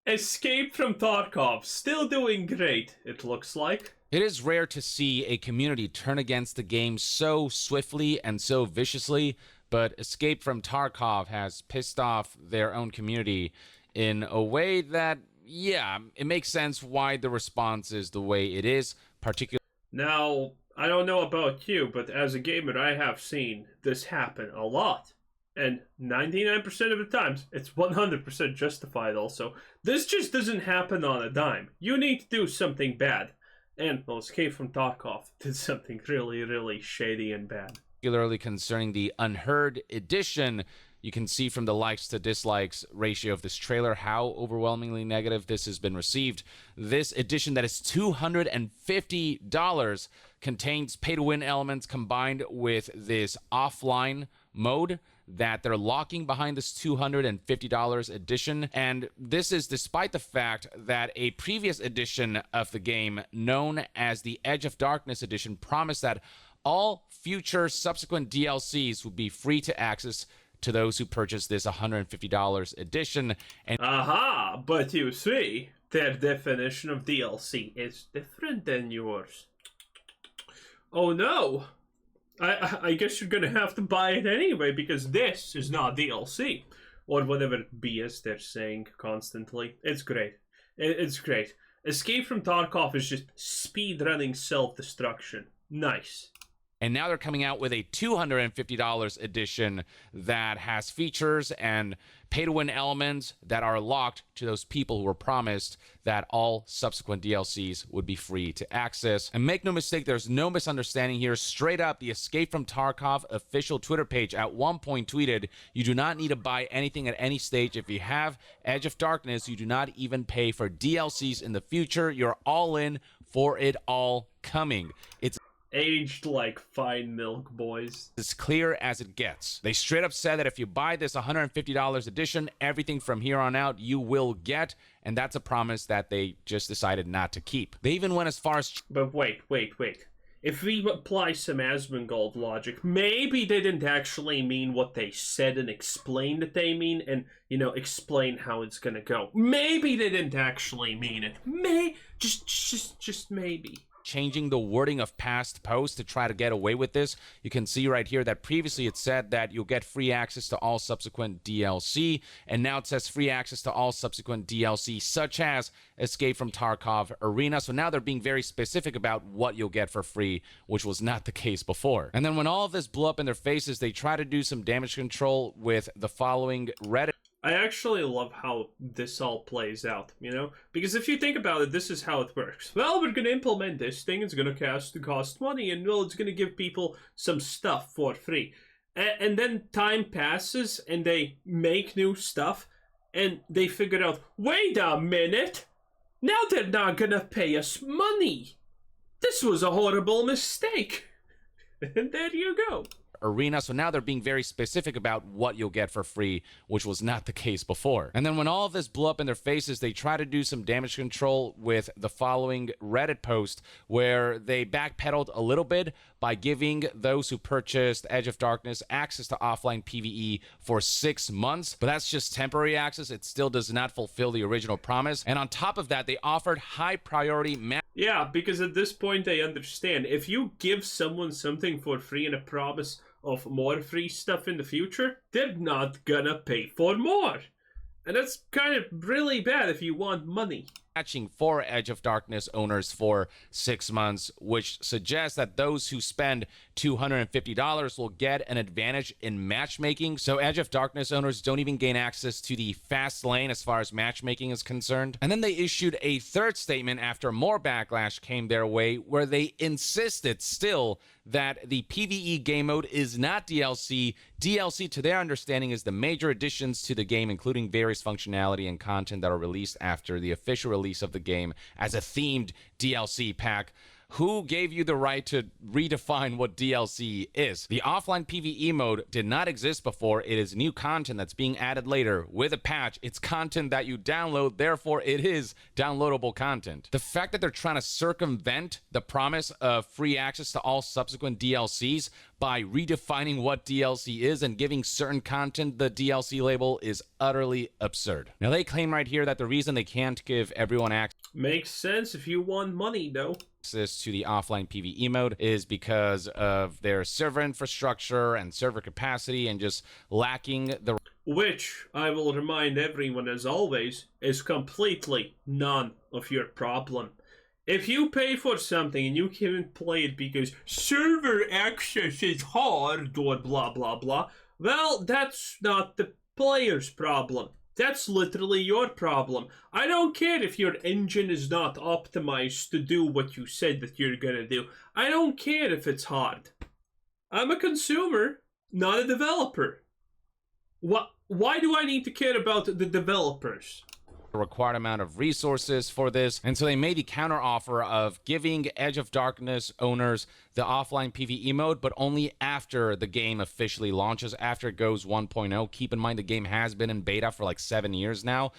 Escape from Tarkov, still doing great, it looks like. It is rare to see a community turn against the game so swiftly and so viciously, but Escape from Tarkov has pissed off their own community in a way that, yeah, it makes sense why the response is the way it is, particularly. Now, I don't know about you, but as a gamer, I have seen this happen a lot. And 99% of the times, it's 100% justified also. This just doesn't happen on a dime. You need to do something bad. And, well, Escape from Tarkov did something really, really shady and bad. Particularly concerning the Unheard edition. You can see from the likes to dislikes ratio of this trailer how overwhelmingly negative this has been received. This edition that is $250 contains pay-to-win elements combined with this offline mode that they're locking behind this $250 edition. And this is despite the fact that a previous edition of the game, known as the Edge of Darkness edition, promised that all future subsequent DLCs would be free to access to those who purchase this $150 edition. And aha, but you see, their definition of DLC is different than yours. Oh no! I guess you're gonna have to buy it anyway, because this is not DLC. Or whatever BS they're saying constantly. It's great. It's great. Escape from Tarkov is just speedrunning self-destruction. Nice. And now they're coming out with a $250 edition that has features and pay-to-win elements that are locked to those people who were promised that all subsequent DLCs would be free to access. And make no mistake, there's no misunderstanding here. Straight up, the Escape from Tarkov official Twitter page at one point tweeted, "You do not need to buy anything at any stage. If you have Edge of Darkness, you do not even pay for DLCs in the future. You're all in for it all coming." It's aged like fine milk, boys. as clear as it gets. They straight up said that if you buy this $150 edition, everything from here on out you will get, and that's a promise that they just decided not to keep. They even went as far as... But wait. If we apply some Asmongold logic, maybe they didn't actually mean what they said and explain that they mean, and, you know, explain how it's gonna go. Maybe they didn't actually mean it. Just maybe. Changing the wording of past posts to try to get away with this. You can see right here that previously it said that you'll get free access to all subsequent DLC, and now it says free access to all subsequent DLC, such as Escape from Tarkov Arena. So now they're being very specific about what you'll get for free, which was not the case before. And then when all of this blew up in their faces, they try to do some damage control with the following Reddit. I actually love how this all plays out, you know? Because if you think about it, this is how it works. Well, we're going to implement this thing, it's going to cost money, and well, it's going to give people some stuff for free. And then time passes, and they make new stuff, and they figure out, wait a minute! Now they're not going to pay us money! This was a horrible mistake! And there you go. Arena. So now they're being very specific about what you'll get for free, which was not the case before. And then when all of this blew up in their faces, they try to do some damage control with the following Reddit post where they backpedaled a little bit by giving those who purchased Edge of Darkness access to offline PvE for 6 months. But that's just temporary access. It still does not fulfill the original promise. And on top of that, they offered high priority yeah, because at this point they understand if you give someone something for free and a promise of more free stuff in the future, they're not gonna pay for more. And that's kind of really bad if you want money. Matching for Edge of Darkness owners for 6 months, which suggests that those who spend $250 will get an advantage in matchmaking. So Edge of Darkness owners don't even gain access to the fast lane as far as matchmaking is concerned. And then they issued a third statement after more backlash came their way, where they insisted still that the PvE game mode is not DLC. DLC, to their understanding, is the major additions to the game, including various functionality and content that are released after the official release of the game as a themed DLC pack. Who gave you the right to redefine what DLC is? The offline PvE mode did not exist before. It is new content that's being added later with a patch. It's content that you download, therefore it is downloadable content. The fact that they're trying to circumvent the promise of free access to all subsequent DLCs by redefining what DLC is and giving certain content the DLC label is utterly absurd. Now, they claim right here that the reason they can't give everyone access Makes sense if you want money, though. to the offline PvE mode is because of their server infrastructure and server capacity and just lacking the... Which, I will remind everyone as always, is completely none of your problem. If you pay for something and you can't play it because server access is hard or blah blah blah, well, that's not the player's problem. That's literally your problem. I don't care if your engine is not optimized to do what you said that you're gonna do. I don't care if it's hard. I'm a consumer, not a developer. Why do I need to care about the developers? required amount of resources for this, and so they made the counter offer of giving Edge of Darkness owners the offline PvE mode, but only after the game officially launches, after it goes 1.0. Keep in mind the game has been in beta for like 7 years now,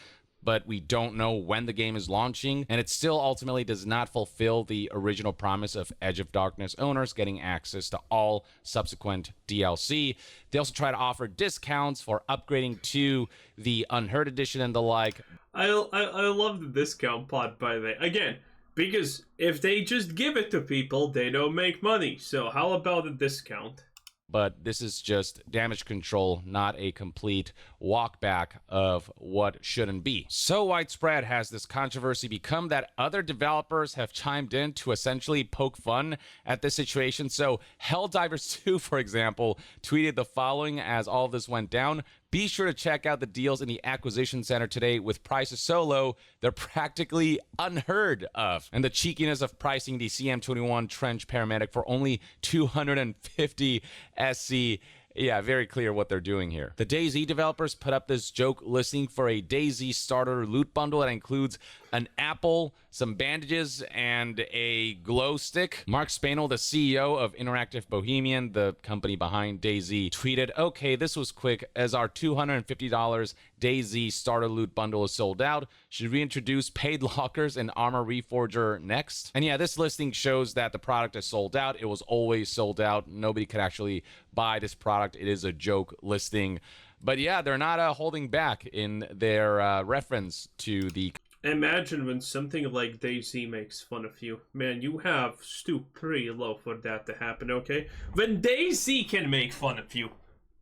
but we don't know when the game is launching, and it still ultimately does not fulfill the original promise of Edge of Darkness owners getting access to all subsequent DLC. They also try to offer discounts for upgrading to the Unheard Edition and the like. I love the discount pod, by the way. Again, because if they just give it to people, they don't make money. So how about a discount? But this is just damage control, not a complete walk back of what shouldn't be. So widespread has this controversy become that other developers have chimed in to essentially poke fun at this situation. So Helldivers 2, for example, tweeted the following as all this went down: "Be sure to check out the deals in the acquisition center today with prices so low, they're practically unheard of." And the cheekiness of pricing the CM21 Trench Paramedic for only 250 SC. Yeah, very clear what they're doing here. The DayZ developers put up this joke listing for a DayZ starter loot bundle that includes an apple, some bandages, and a glow stick. Mark Spanel, the CEO of Interactive Bohemian, the company behind DayZ, tweeted, "Okay, this was quick, as our $250 DayZ starter loot bundle is sold out. Should we introduce paid lockers and Armor Reforger next?" And yeah, this listing shows that the product is sold out. It was always sold out. Nobody could actually buy this product. It is a joke listing. But yeah, they're not holding back in their reference to the... Imagine when something like DayZ makes fun of you. Man, you have stooped pretty low for that to happen, okay? When DayZ can make fun of you,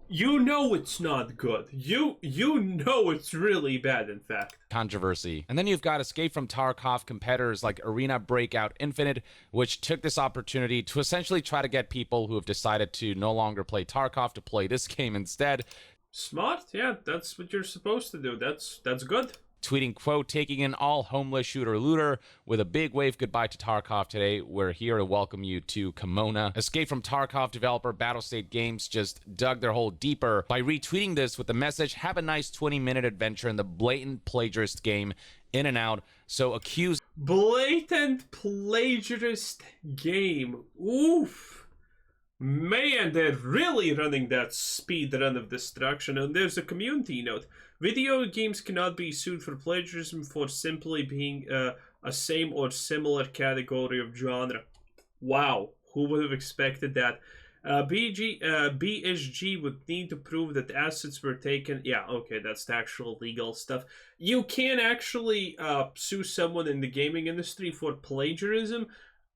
you know it's not good. You know it's really bad, in fact. Controversy. And then you've got Escape from Tarkov competitors like Arena Breakout Infinite, which took this opportunity to essentially try to get people who have decided to no longer play Tarkov to play this game instead. Smart, yeah, that's what you're supposed to do. That's good. Tweeting, quote, "Taking in all homeless shooter looter with a big wave goodbye to Tarkov today. We're here to welcome you to Kimona." Escape from Tarkov developer Battlestate Games just dug their hole deeper by retweeting this with the message, "Have a nice 20-minute adventure in the blatant plagiarist game, in and out." So accused... Blatant plagiarist game. Oof. Man, they're really running that speed run of destruction. And there's a community note. "Video games cannot be sued for plagiarism for simply being a same or similar category of genre." Wow, who would have expected that? BSG would need to prove that assets were taken. Yeah, okay, that's the actual legal stuff. You can actually sue someone in the gaming industry for plagiarism,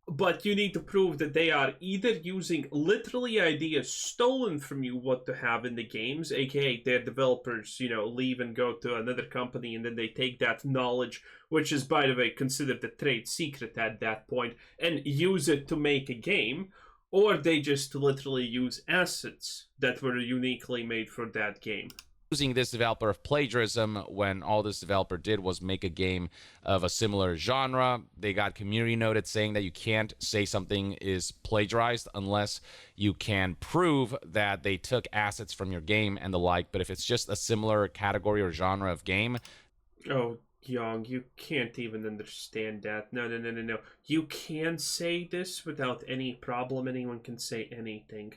but you need to prove that they are either using literally ideas stolen from you what to have in the games, aka their developers, leave and go to another company and then they take that knowledge, which is, by the way, considered a trade secret at that point, and use it to make a game, or they just literally use assets that were uniquely made for that game. Using this developer of plagiarism when all this developer did was make a game of a similar genre. They got community noted saying that you can't say something is plagiarized unless you can prove that they took assets from your game and the like. But if it's just a similar category or genre of game... Oh, Young, you can't even understand that. No. You can say this without any problem. Anyone can say anything.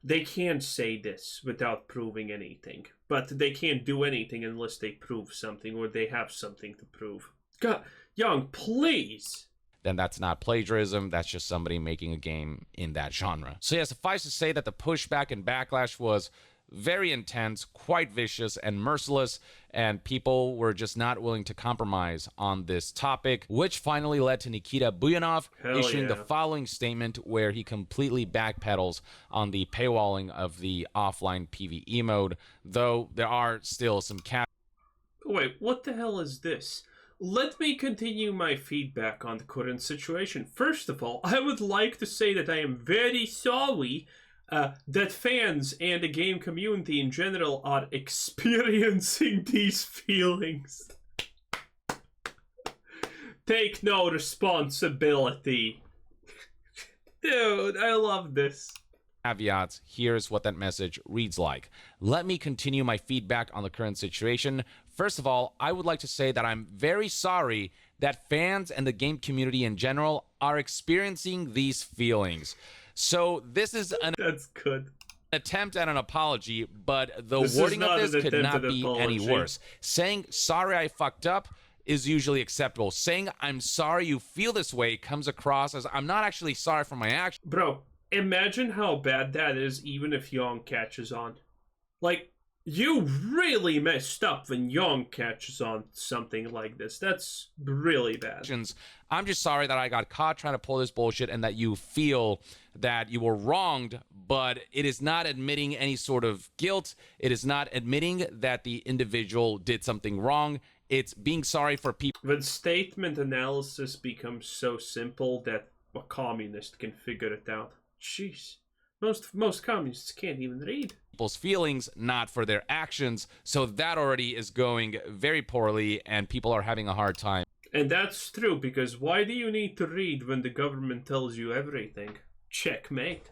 They can't say this without proving anything, but they can't do anything unless they prove something or they have something to prove. God, Young, please. then that's not plagiarism. That's just somebody making a game in that genre. So yeah, suffice to say that the pushback and backlash was very intense, quite vicious and merciless, and people were just not willing to compromise on this topic, which finally led to Nikita Buyanov issuing the following statement where he completely backpedals on the paywalling of the offline PvE mode, though there are still some Wait, what the hell is this? Let me continue my feedback on the current situation. First of all, I would like to say that I am very sorry that fans and the game community in general are experiencing these feelings. Take no responsibility. Dude, I love this. Caveats. Here's what that message reads like. Let me continue my feedback on the current situation. First of all, I would like to say that I'm very sorry that fans and the game community in general are experiencing these feelings. So this is That's good. Attempt at an apology, but the wording of this could not be any worse. Saying, sorry I fucked up is usually acceptable. Saying, I'm sorry you feel this way comes across as I'm not actually sorry for my actions. Bro, imagine how bad that is even if Young catches on. Like, you really messed up when Young catches on something like this. That's really bad. I'm just sorry that I got caught trying to pull this bullshit and that you feel that you were wronged, but it is not admitting any sort of guilt. It is not admitting that the individual did something wrong. It's being sorry for people. When statement analysis becomes so simple that a communist can figure it out. Jeez. Most communists can't even read. People's feelings, not for their actions. So that already is going very poorly and people are having a hard time. And that's true, because why do you need to read when the government tells you everything? Checkmate.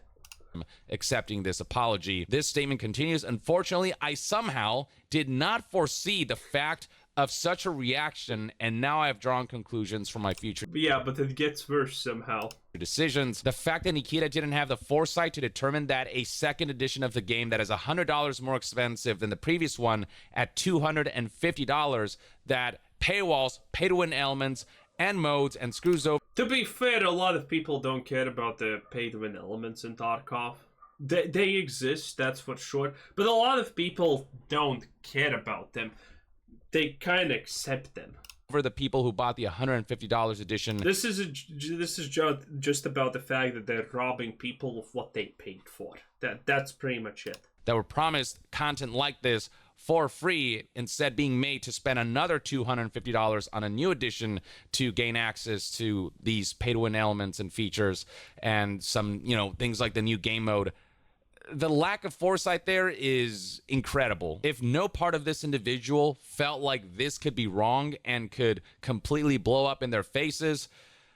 Accepting this apology. This statement continues. Unfortunately, I somehow did not foresee the fact of such a reaction, and now I have drawn conclusions for my future. Yeah, but it gets worse somehow. Decisions. The fact that Nikita didn't have the foresight to determine that a second edition of the game that is $100 more expensive than the previous one at $250, that paywalls, pay-to-win elements, and modes, and screws over. To be fair, a lot of people don't care about the pay-to-win elements in Tarkov. They exist, that's for sure, but a lot of people don't care about them. They kind of accept them. For the people who bought the $150 edition. This is just about the fact that they're robbing people of what they paid for. That's pretty much it. That were promised content like this for free, instead being made to spend another $250 on a new edition to gain access to these pay-to-win elements and features and some, things like the new game mode. The lack of foresight there is incredible. If no part of this individual felt like this could be wrong and could completely blow up in their faces,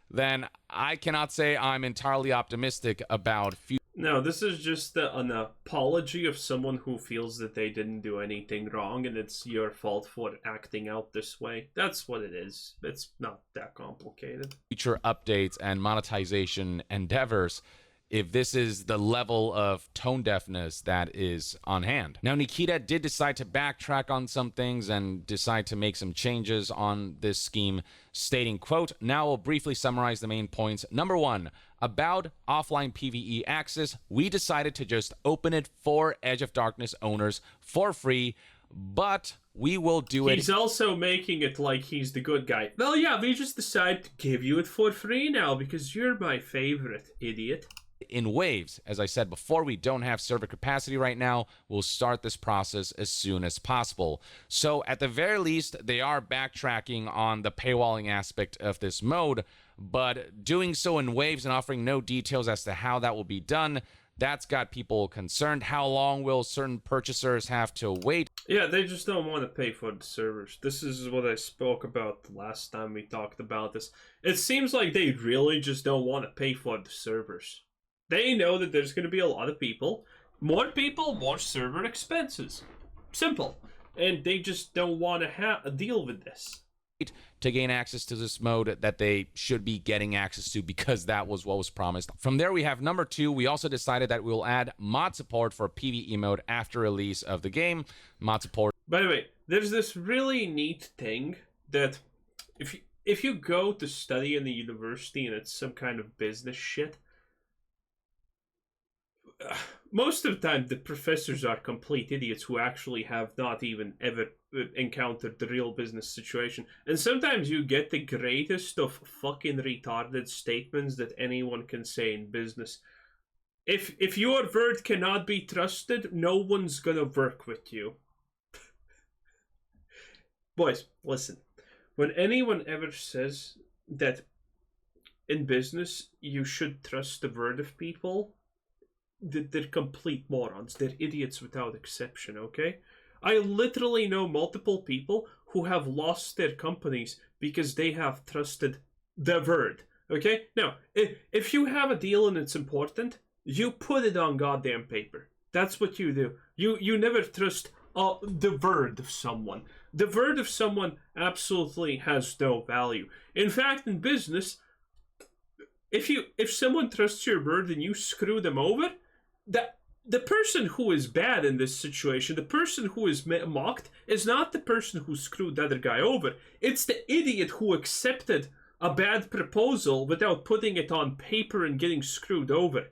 then I cannot say I'm entirely optimistic about future. No, this is just an apology of someone who feels that they didn't do anything wrong and it's your fault for acting out this way. That's what it is. It's not that complicated. Future updates and monetization endeavors, if this is the level of tone deafness that is on hand. Now, Nikita did decide to backtrack on some things and decide to make some changes on this scheme, stating, quote, now we'll briefly summarize the main points. Number one, about offline PvE access, we decided to just open it for Edge of Darkness owners for free, but we will do it. He's also making it like he's the good guy. Well, yeah, we just decided to give you it for free now because you're my favorite, idiot. In waves. As I said before, we don't have server capacity right now. We'll start this process as soon as possible. So at the very least, they are backtracking on the paywalling aspect of this mode, but doing so in waves and offering no details as to how that will be done, that's got people concerned. How long will certain purchasers have to wait? Yeah, they just don't want to pay for the servers. This is what I spoke about the last time we talked about this. It seems like they really just don't want to pay for the servers. They know that there's going to be a lot of people. More people, more server expenses. Simple. And they just don't want to deal with this. To gain access to this mode that they should be getting access to because that was what was promised. From there, we have number two. We also decided that we'll add mod support for PvE mode after release of the game. Mod support. By the way, there's this really neat thing that if if you go to study in the university and it's some kind of business shit, most of the time the professors are complete idiots who actually have not even ever encountered the real business situation. And sometimes you get the greatest of fucking retarded statements that anyone can say in business. If your word cannot be trusted, no one's gonna work with you. Boys, listen. When anyone ever says that in business you should trust the word of people, they're complete morons. They're idiots without exception, okay? I literally know multiple people who have lost their companies because they have trusted the word, okay? Now, if you have a deal and it's important, you put it on goddamn paper. That's what you do. You never trust the word of someone. The word of someone absolutely has no value. In fact, in business, if someone trusts your word and you screw them over, the person who is bad in this situation, the person who is mocked, is not the person who screwed the other guy over. It's the idiot who accepted a bad proposal without putting it on paper and getting screwed over.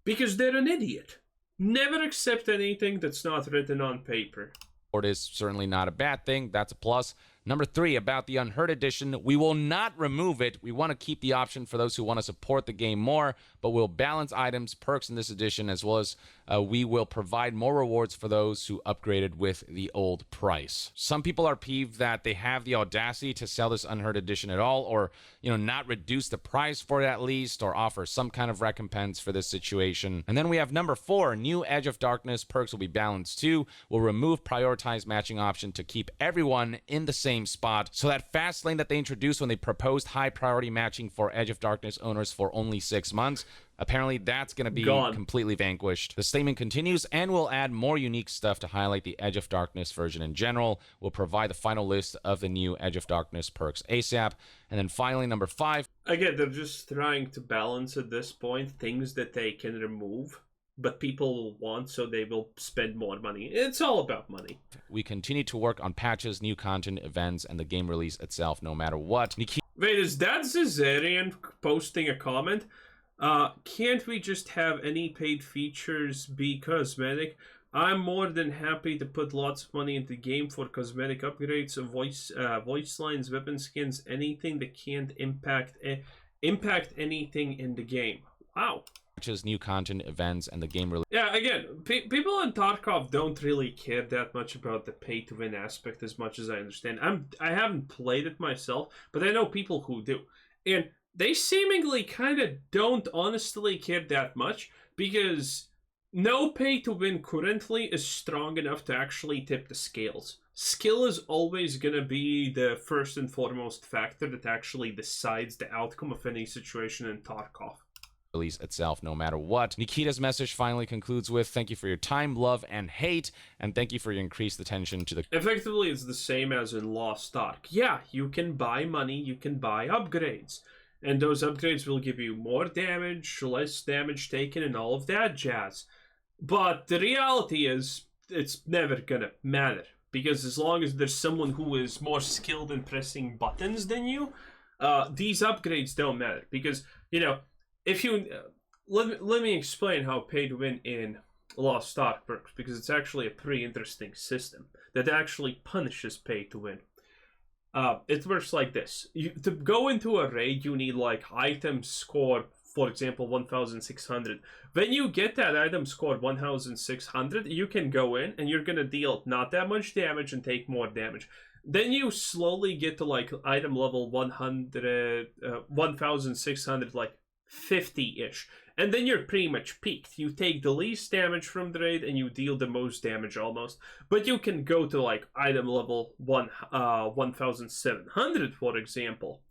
Because they're an idiot. Never accept anything that's not written on paper. It is certainly not a bad thing. That's a plus. Number 3, about the Unheard Edition, we will not remove it. We want to keep the option for those who want to support the game more, but we'll balance items, perks in this edition, as well as we will provide more rewards for those who upgraded with the old price. Some people are peeved that they have the audacity to sell this Unheard Edition at all, or not reduce the price for it at least, or offer some kind of recompense for this situation. And then we have number 4, new Edge of Darkness perks will be balanced too. We'll remove prioritized matching option to keep everyone in the same spot. So that fast lane that they introduced when they proposed high priority matching for Edge of Darkness owners for only 6 months, apparently that's going to be completely vanquished. The statement continues, and we'll add more unique stuff to highlight the Edge of Darkness version in general. We'll provide the final list of the new Edge of Darkness perks ASAP. And then finally, number 5. Again, they're just trying to balance at this point things that they can remove, but people will want, so they will spend more money. It's all about money. We continue to work on patches, new content, events, and the game release itself, no matter what. Wait, is that Zazarian posting a comment? Can't we just have any paid features be cosmetic? I'm more than happy to put lots of money into the game for cosmetic upgrades, voice lines, weapon skins, anything that can't impact anything in the game. Wow. New content, events, and the game release. Yeah, again, people in Tarkov don't really care that much about the pay-to-win aspect as much as I understand. I haven't played it myself, but I know people who do. And they seemingly kind of don't honestly care that much, because no pay-to-win currently is strong enough to actually tip the scales. Skill is always going to be the first and foremost factor that actually decides the outcome of any situation in Tarkov. Release itself, no matter what. Nikitas' message finally concludes with, thank you for your time, love, and hate, and thank you for your increased attention to the... Effectively, it's the same as in Lost Ark. Yeah, you can buy money, you can buy upgrades, and those upgrades will give you more damage, less damage taken, and all of that jazz. But the reality is, it's never gonna matter, because as long as there's someone who is more skilled in pressing buttons than you, these upgrades don't matter, because, if you let me explain how pay to win in Lost Ark works, because it's actually a pretty interesting system that actually punishes pay to win. It works like this: to go into a raid, you need like item score, for example, 1,600. When you get that item score 1,600, you can go in and you're gonna deal not that much damage and take more damage. Then you slowly get to like item level 1,600, like 50-ish, and then you're pretty much peaked. You take the least damage from the raid and you deal the most damage almost, but you can go to like item level 1,700, for example,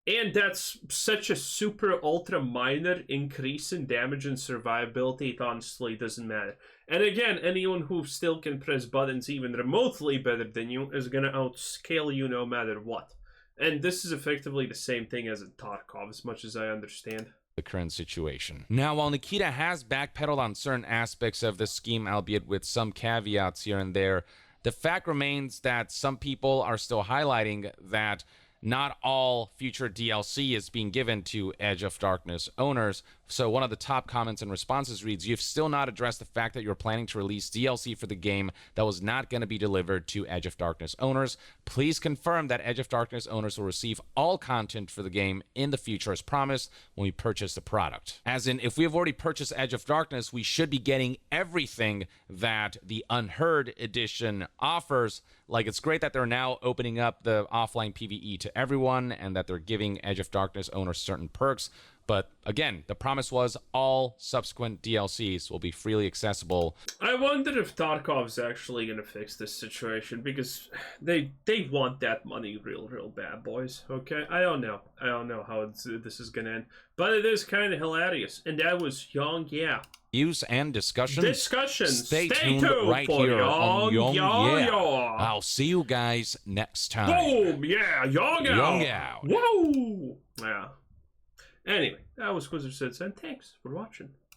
and that's such a super ultra minor increase in damage and survivability, it honestly doesn't matter. And again, anyone who still can press buttons even remotely better than you is gonna outscale you no matter what. And this is effectively the same thing as in Tarkov, as much as I understand the current situation. Now, while Nikita has backpedaled on certain aspects of the scheme, albeit with some caveats here and there, the fact remains that some people are still highlighting that not all future DLC is being given to Edge of Darkness owners. So one of the top comments and responses reads, "You've still not addressed the fact that you're planning to release DLC for the game that was not going to be delivered to Edge of Darkness owners. Please confirm that Edge of Darkness owners will receive all content for the game in the future as promised when we purchase the product." As in, if we have already purchased Edge of Darkness, we should be getting everything that the Unheard edition offers. Like, it's great that they're now opening up the offline PvE to everyone and that they're giving Edge of Darkness owners certain perks. But again, the promise was all subsequent DLCs will be freely accessible. I wonder if Tarkov's actually gonna fix this situation, because they want that money real bad, boys. Okay, I don't know how this is gonna end, but it is kind of hilarious. And that was Young Yeah. Views and discussion. Stay tuned right here on Young Yeah. I'll see you guys next time. Boom! Yeah, Young Young Whoa! Yeah. Anyway, that was Quizzer Said, and thanks for watching.